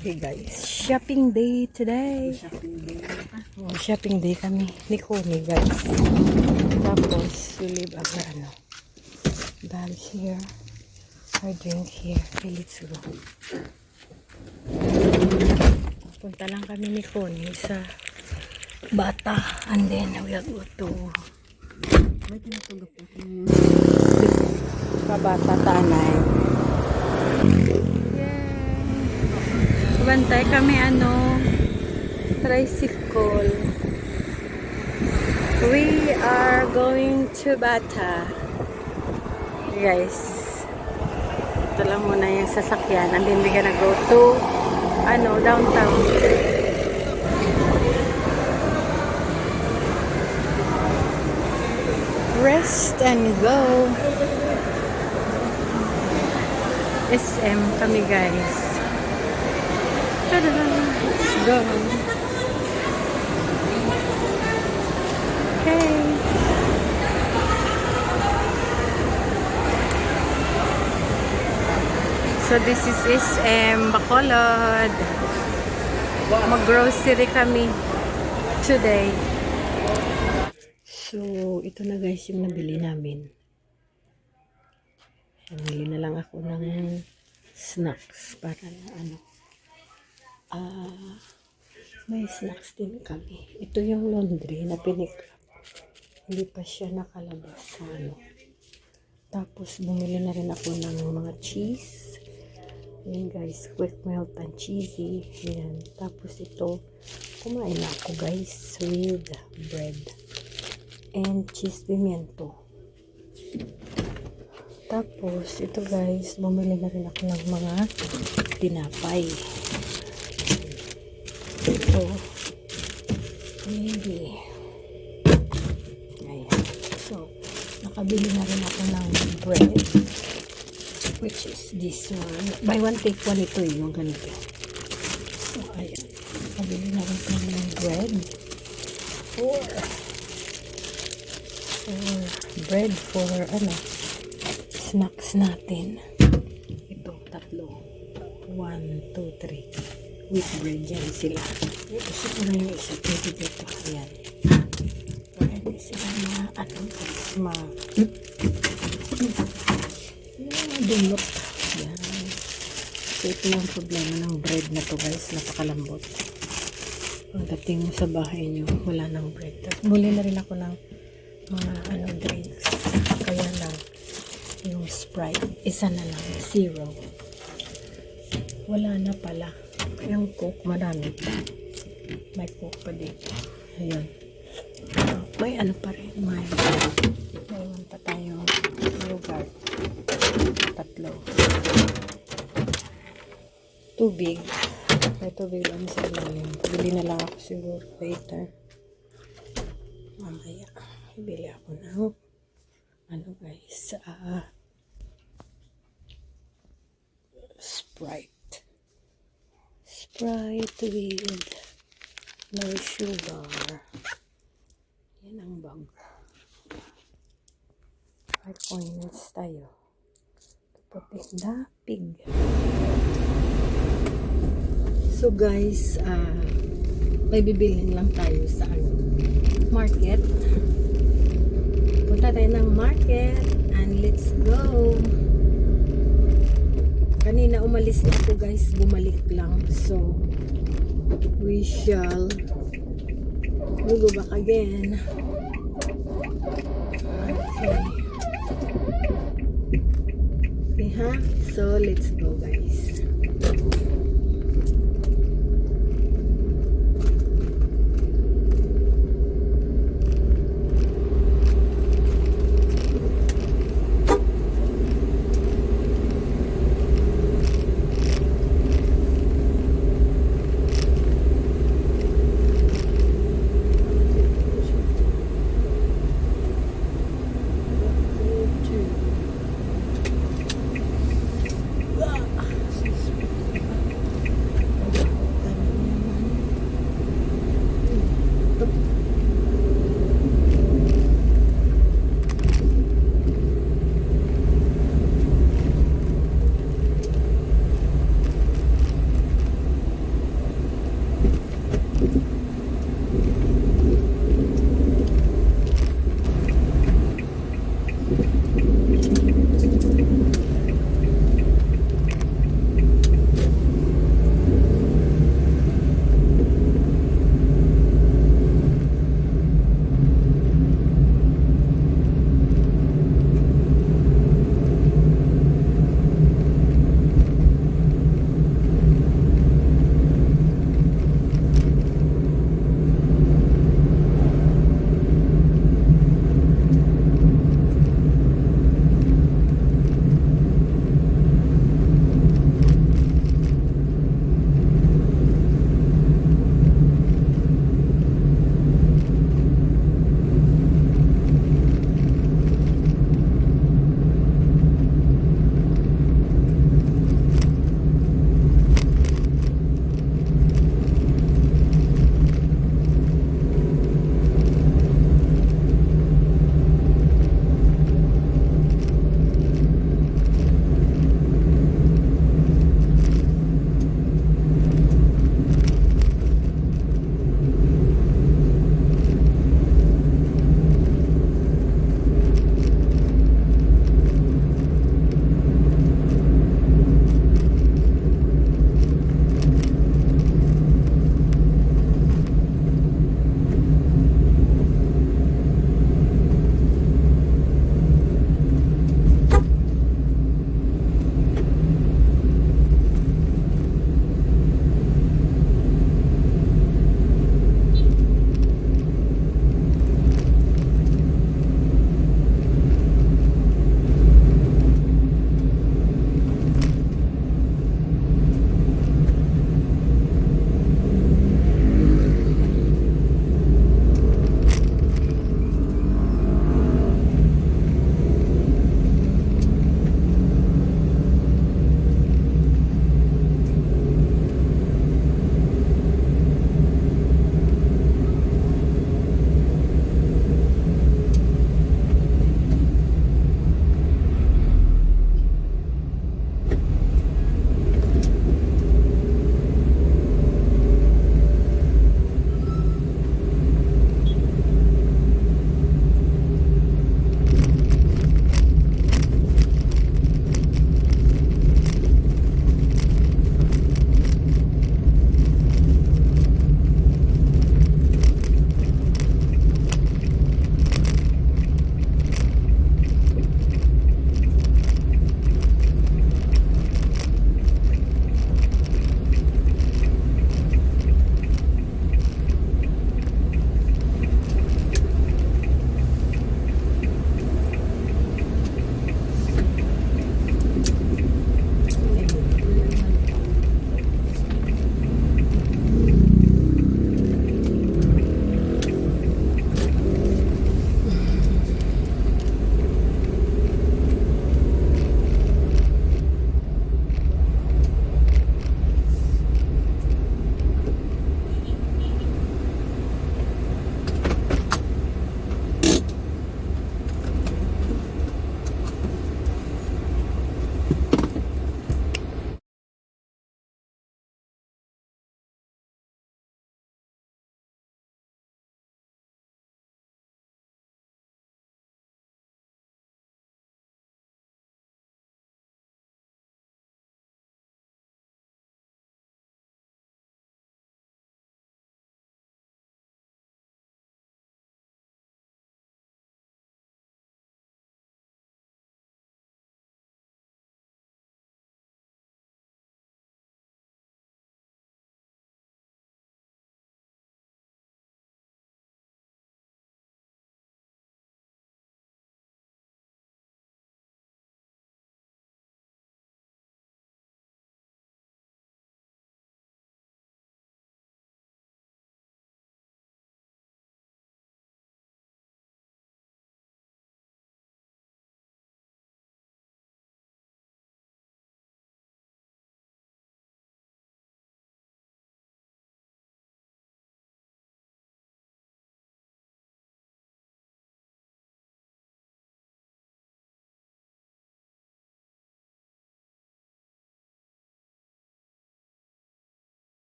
Okay guys, shopping day today. Shopping day kami ni Connie guys. Tapos, we leave our bag here. Our drink here. Okay, let's go. Punta lang kami ni Connie sa Bata. And then, we'll go to Bata Tanay. Bantay kami tricycle. We are going to Bata. Guys, ito lang muna yung sasakyan and then we're gonna go to downtown. Rest and go. SM kami guys. Tada! Let's go. Okay. So this is SM Bacolod. Mag-grocery kami today. So ito na guys yung nabili namin. Nabili na lang ako ng snacks para na may snacks din kami. Ito yung laundry na piniklap. Hindi pa siya nakalabas sa Tapos bumili na rin ako ng mga cheese. Ayan guys, quick melt and cheesy. Ayan. Tapos ito, kumain na ako guys with bread and cheese pimiento. Tapos ito guys, bumili na rin ako ng mga tinapay. Ito, maybe. Ayan. So, nakabili na rin ako ng bread, which is this one. Buy one, take one ito yung ganito. So, ayan. Nakabili na rin ako ng bread. Bread for, snacks natin. Ito, tatlo. 1, 2, 3. With bread yan sila. Ito siguro yung isa pwede dito. Ayan. Pwede sila na dulot. Ayan. So ito yung problema ng bread na to guys. Napakalambot. Pagdating mo sa bahay nyo, wala ng bread. Tapos buli na rin ako ng mga drinks. Kaya lang yung Sprite, isa na lang, 0. Wala na pala. Yung Coke, marami pa. May Coke pa dito. Ayan. May pa rin. May pa tayong yogurt. 3. Tubig. May tubig lang sa ilalim. Bili na lang ako siguro later. Mamaya. Bili ako ng guys. Sprite with no sugar. Yan ang bag. 5 coins tayo. Tapos dapig. So guys, may bibilhin lang tayo sa market. Punta tayo ng market and let's go. Kanina umalis na ako guys, bumalik lang. So, we go back again. Okay. Okay ha? So, let's go guys.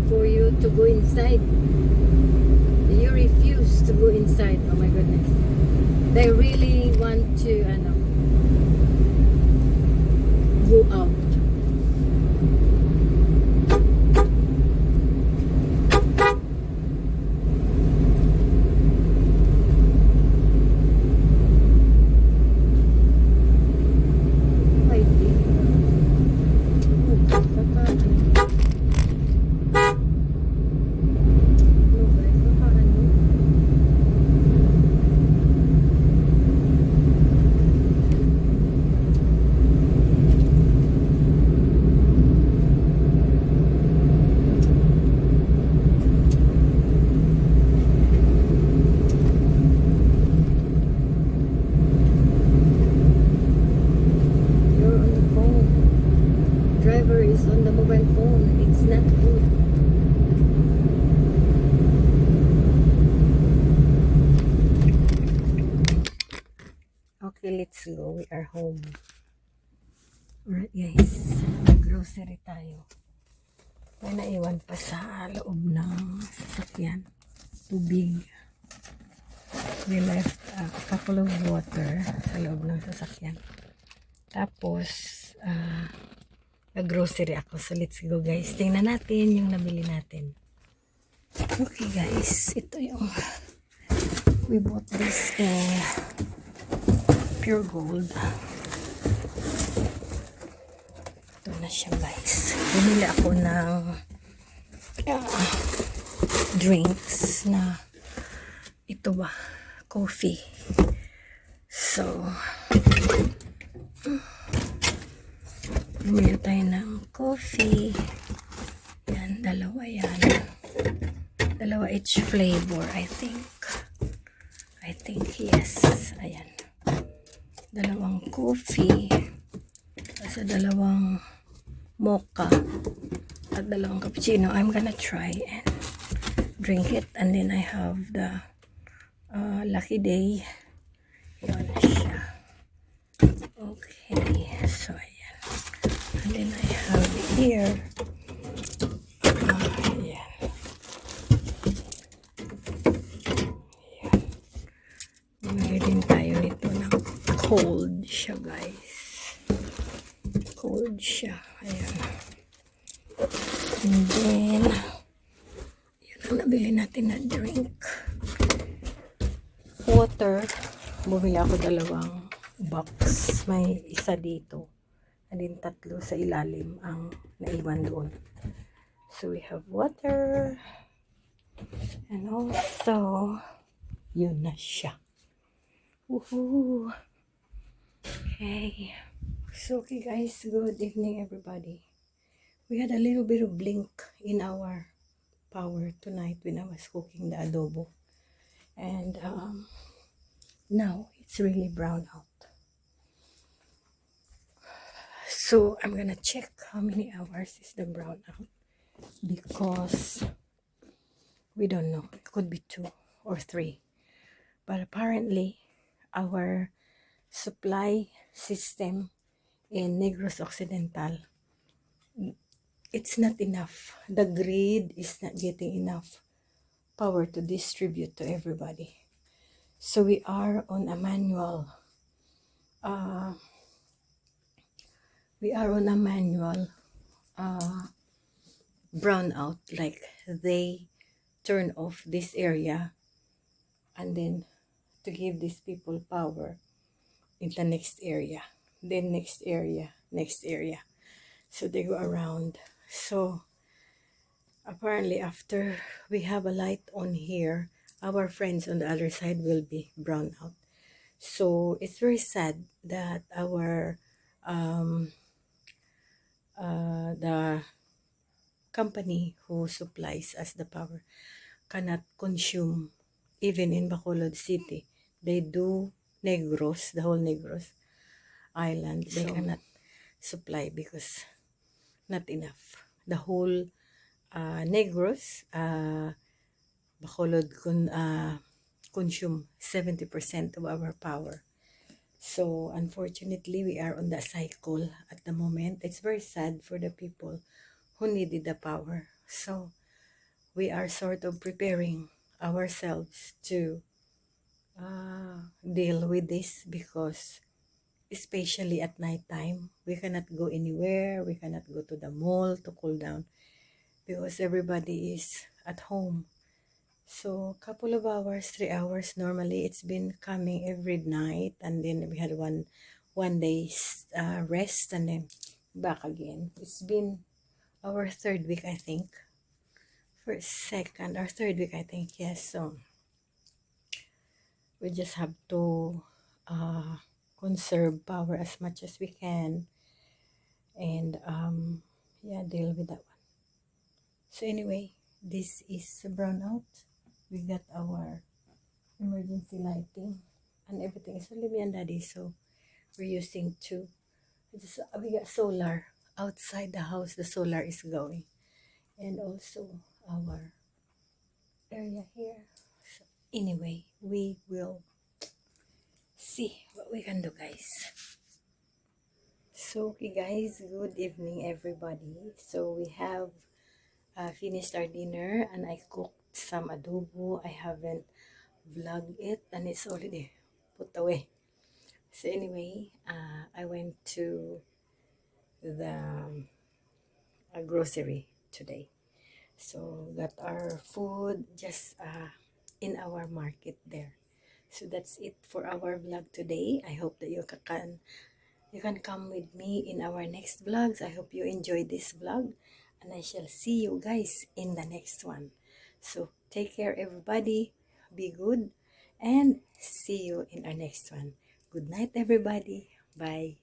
for you to go inside. You refuse to go inside. Oh my goodness. They really want to go out. Ay, di. You're on the phone. Driver is on the mobile phone. It's not good. Okay, let's go. We are home. Alright guys, grocery tayo. May naiwan pa sa loob ng sasakyan. Tubig. We left a couple of water sa loob ng sasakyan. Tapos, nag-grocery ako. So, let's go guys. Tingnan natin yung nabili natin. Okay guys, ito yung we bought this Pure Gold. Ito na siya guys. Bumili ako ng drinks na ito ba? Coffee. So, bumili tayo ng coffee. Yan, dalawa yan. Dalawa each flavor, I think. Yes. Ayan. Dalawang coffee. Kasi dalawang mocha. At dalawang cappuccino. I'm gonna try and drink it. And then I have the Lucky Day. Yun na siya. Okay. So, ayan. And then I have here. Ayan. Bumili din tayo nito ng cold siya guys. Cold siya. Ayan. And then, yun ang nabili natin na drink. Water. Bumili ako dalawang box. May isa dito. And then tatlo sa ilalim ang naiwan doon. So we have water. And also, yun na siya. Woohoo! Okay. So, okay guys, good evening everybody. We had a little bit of blink in our power tonight when I was cooking the adobo. And now it's really brown out. So, I'm gonna check how many hours is the brown out. Because we don't know. It could be 2 or 3. But apparently, our supply system in Negros Occidental, it's not enough. The grid is not getting enough power to distribute to everybody. So we are on a manual. Brownout. Like they turn off this area and then to give these people power in the next area, then next area. So they go around. So apparently after we have a light on here, our friends on the other side will be brown out. So it's very sad that our the company who supplies us the power cannot consume. Even in Bacolod City, they do Negros, the whole Negros Island, they cannot supply because not enough. The whole Negros, Bacolod consume 70% of our power. So unfortunately, we are on the cycle at the moment. It's very sad for the people who needed the power. So we are sort of preparing ourselves to deal with this, because especially at night time, we cannot go anywhere, we cannot go to the mall to cool down because everybody is at home. So couple of hours, 3 hours normally, it's been coming every night, and then we had one day's rest, and then back again. It's been our third week, I think. First, second, or third week, I think. Yes. So we just have to conserve power as much as we can, and yeah, deal with that one. So anyway, this is a brownout. We got our emergency lighting, and everything is only me and daddy, so we're using two. We got solar outside the house. The solar is going, and also our area here. So anyway, we will see what we can do, guys. So okay guys, good evening everybody. So we have finished our dinner, and I cooked some adobo. I haven't vlogged it, and it's already put away. So anyway, I went to the grocery today. So got our food just in our market there. So that's it for our vlog today. I hope that you can come with me in our next vlogs. I hope you enjoyed this vlog, and I shall see you guys in the next one. So take care everybody, be good, and see you in our next one. Good night everybody. Bye.